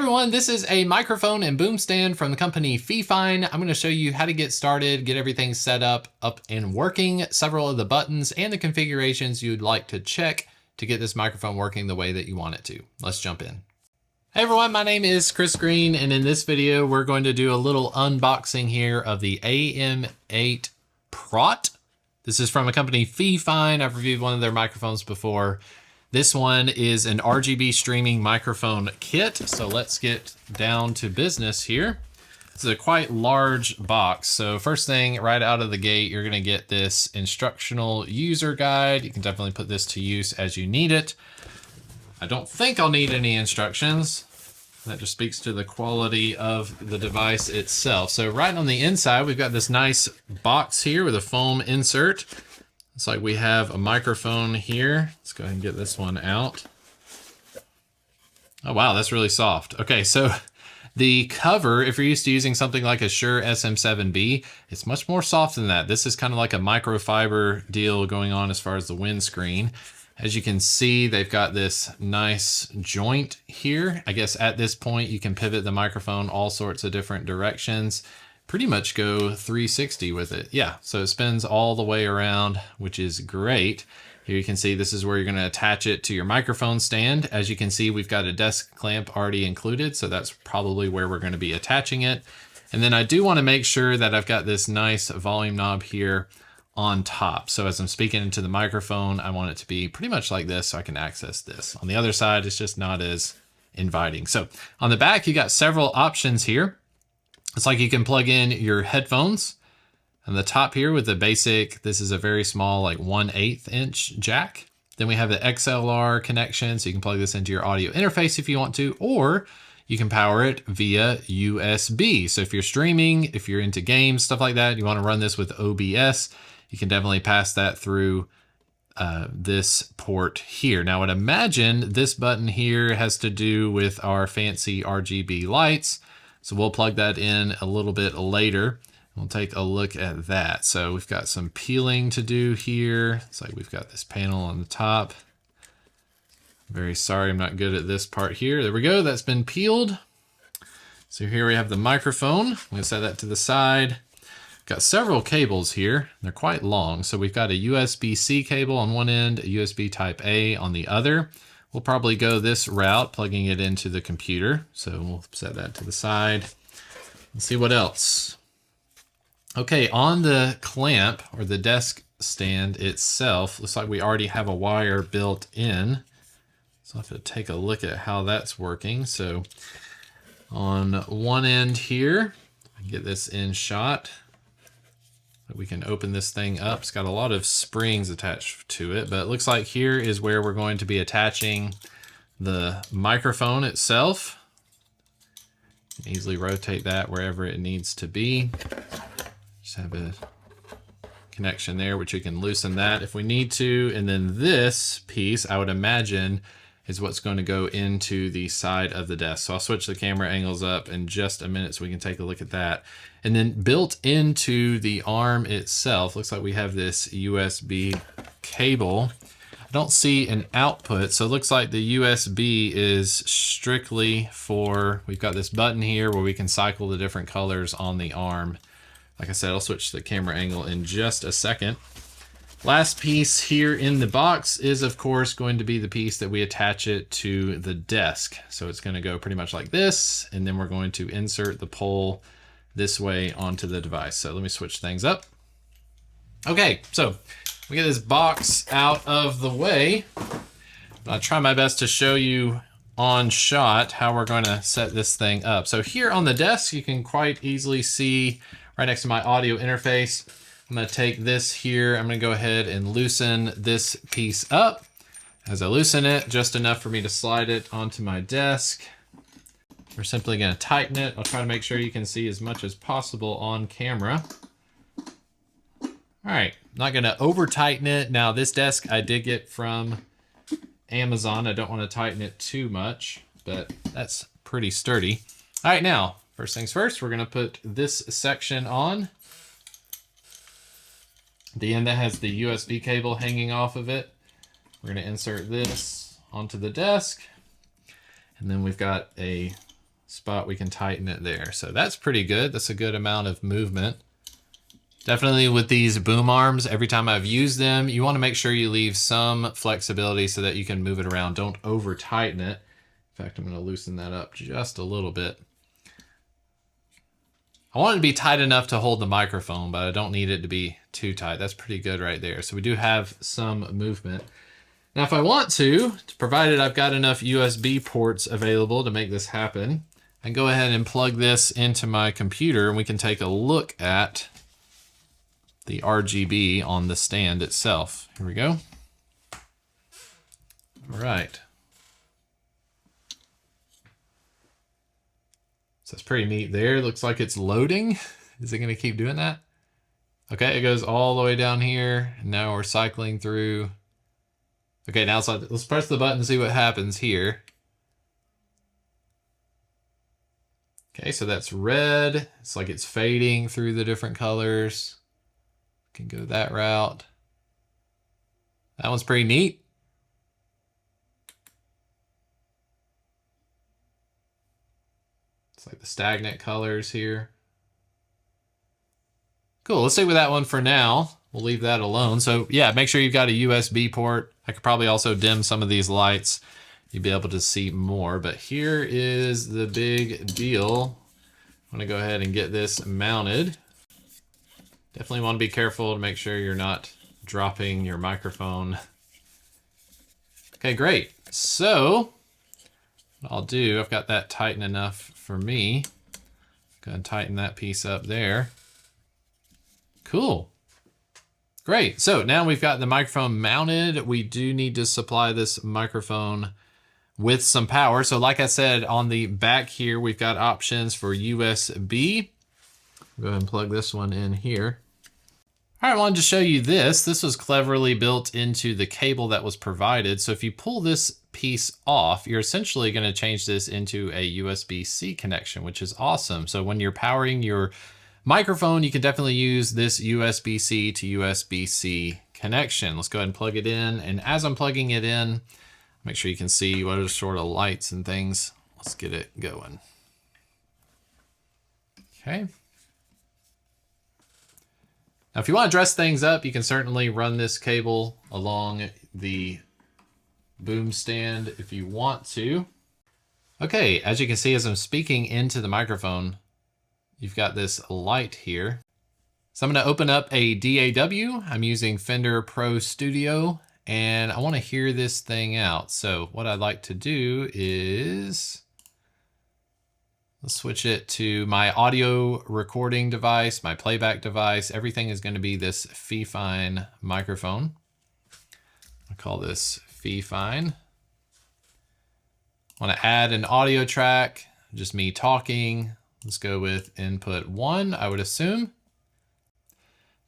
everyone, this is a microphone and boom stand from the company FIFINE. I'm going to show you how to get started, get everything set up and working, several of the buttons and the configurations you'd like to check to get this microphone working the way that you want it to. Let's jump in. Hey everyone, my name is Chris Green, and in this video we're going to do a little unboxing here of the AM8 Prot. This is from a company FIFINE. I've reviewed one of their microphones before. This one is an RGB streaming microphone kit. So let's get down to business here. This is a quite large box. So first thing right out of the gate, you're gonna get this instructional user guide. You can definitely put this to use as you need it. I don't think I'll need any instructions. That just speaks to the quality of the device itself. So right on the inside, we've got this nice box here with a foam insert. It's like we have a microphone here. Let's go ahead and get this one out. Oh wow, that's really soft. Okay, so the cover, if you're used to using something like a Shure SM7B, it's much more soft than that. This is kind of like a microfiber deal going on as far as the windscreen. As you can see, they've got this nice joint here. I guess at this point, you can pivot the microphone all sorts of different directions. Pretty much go 360 with it. Yeah, so it spins all the way around, which is great. Here you can see this is where you're going to attach it to your microphone stand. As you can see, we've got a desk clamp already included, so that's probably where we're going to be attaching it. And then I do want to make sure that I've got this nice volume knob here on top. So as I'm speaking into the microphone, I want it to be pretty much like this so I can access this. On the other side, it's just not as inviting. So on the back, you got several options here. It's like you can plug in your headphones. On the top here with the basic, this is a very small, like 1/8 inch jack. Then we have the XLR connection, so you can plug this into your audio interface if you want to, or you can power it via USB. So if you're streaming, if you're into games, stuff like that, you want to run this with OBS, you can definitely pass that through this port here. Now I would imagine this button here has to do with our fancy RGB lights. So we'll plug that in a little bit later. We'll take a look at that. So we've got some peeling to do here. It's like we've got this panel on the top. Very sorry, I'm not good at this part here. There we go, that's been peeled. So here we have the microphone. I'm gonna set that to the side. Got several cables here. They're quite long. So we've got a USB-C cable on one end, a USB type A on the other. We'll probably go this route, plugging it into the computer. So we'll set that to the side. Let's see what else. Okay, on the clamp or the desk stand itself, looks like we already have a wire built in. So I'll have to take a look at how that's working. So on one end here, I can get this in shot. We can open this thing up. It's got a lot of springs attached to it, but it looks like here is where we're going to be attaching the microphone itself. You can easily rotate that wherever it needs to be. Just have a connection there, which you can loosen that if we need to. And then this piece, I would imagine, is what's going to go into the side of the desk. So I'll switch the camera angles up in just a minute so we can take a look at that. And then built into the arm itself, looks like we have this USB cable. I don't see an output, so it looks like the USB is strictly for, we've got this button here where we can cycle the different colors on the arm. Like I said, I'll switch the camera angle in just a second. Last piece here in the box is of course going to be the piece that we attach it to the desk. So it's going to go pretty much like this, and then we're going to insert the pole this way onto the device. So let me switch things up. Okay, so we get this box out of the way. I'll try my best to show you on shot how we're going to set this thing up. So here on the desk, you can quite easily see right next to my audio interface. I'm going to take this here. I'm going to go ahead and loosen this piece up. As I loosen it, just enough for me to slide it onto my desk. We're simply going to tighten it. I'll try to make sure you can see as much as possible on camera. All right, not going to over tighten it. Now this desk I did get from Amazon. I don't want to tighten it too much, but that's pretty sturdy. All right, now, first things first, we're going to put this section on. The end that has the USB cable hanging off of it. We're going to insert this onto the desk. And then we've got a spot we can tighten it there. So that's pretty good. That's a good amount of movement. Definitely with these boom arms, every time I've used them, you want to make sure you leave some flexibility so that you can move it around. Don't over tighten it. In fact, I'm going to loosen that up just a little bit. I want it to be tight enough to hold the microphone, but I don't need it to be too tight. That's pretty good right there. So we do have some movement. Now, if I want to, provided I've got enough USB ports available to make this happen, I can go ahead and plug this into my computer and we can take a look at the RGB on the stand itself. Here we go. All right. So it's pretty neat there. Looks like it's loading. Is it going to keep doing that? Okay, it goes all the way down here. And now we're cycling through. Okay, now it's like, let's press the button and see what happens here. Okay, so that's red. It's like it's fading through the different colors. Can go that route. That one's pretty neat. It's like the stagnant colors here. Cool, let's stay with that one for now. We'll leave that alone. So yeah, make sure you've got a USB port. I could probably also dim some of these lights. You'll be able to see more, but here is the big deal. I'm gonna go ahead and get this mounted. Definitely want to be careful to make sure you're not dropping your microphone. Okay, great. So what I'll do, I've got that tight enough for me. Go ahead and tighten that piece up there. Cool. Great. So now we've got the microphone mounted. We do need to supply this microphone with some power. So like I said, on the back here, we've got options for USB. Go ahead and plug this one in here. All right, I wanted to show you this. This was cleverly built into the cable that was provided. So if you pull this piece off, you're essentially going to change this into a USB-C connection, which is awesome. So when you're powering your microphone, you can definitely use this USB-C to USB-C connection. Let's go ahead and plug it in. And as I'm plugging it in, make sure you can see what are sort of lights and things. Let's get it going. Okay. Now, if you want to dress things up, you can certainly run this cable along the boom stand if you want to. Okay, as you can see, as I'm speaking into the microphone, you've got this light here. So I'm going to open up a DAW. I'm using Fender Pro Studio, and I want to hear this thing out. So what I'd like to do is let's switch it to my audio recording device, my playback device. Everything is going to be this FIFINE microphone. I'll call this FIFINE. I want to add an audio track, just me talking. Let's go with input 1, I would assume.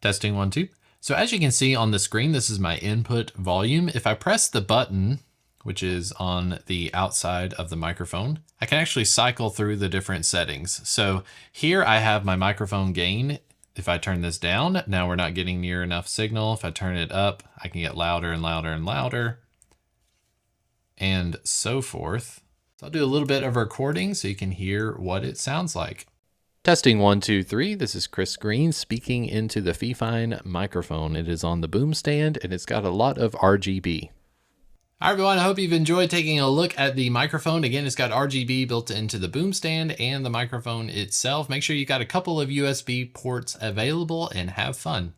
Testing 1, 2. So as you can see on the screen, this is my input volume. If I press the button, which is on the outside of the microphone, I can actually cycle through the different settings. So here I have my microphone gain. If I turn this down, now we're not getting near enough signal. If I turn it up, I can get louder and louder and louder, and so forth. So I'll do a little bit of recording so you can hear what it sounds like. Testing 1, 2, 3. This is Chris Green speaking into the FIFINE microphone. It is on the boom stand and it's got a lot of RGB. Hi everyone, I hope you've enjoyed taking a look at the microphone. Again, it's got RGB built into the boom stand and the microphone itself. Make sure you've got a couple of USB ports available and have fun.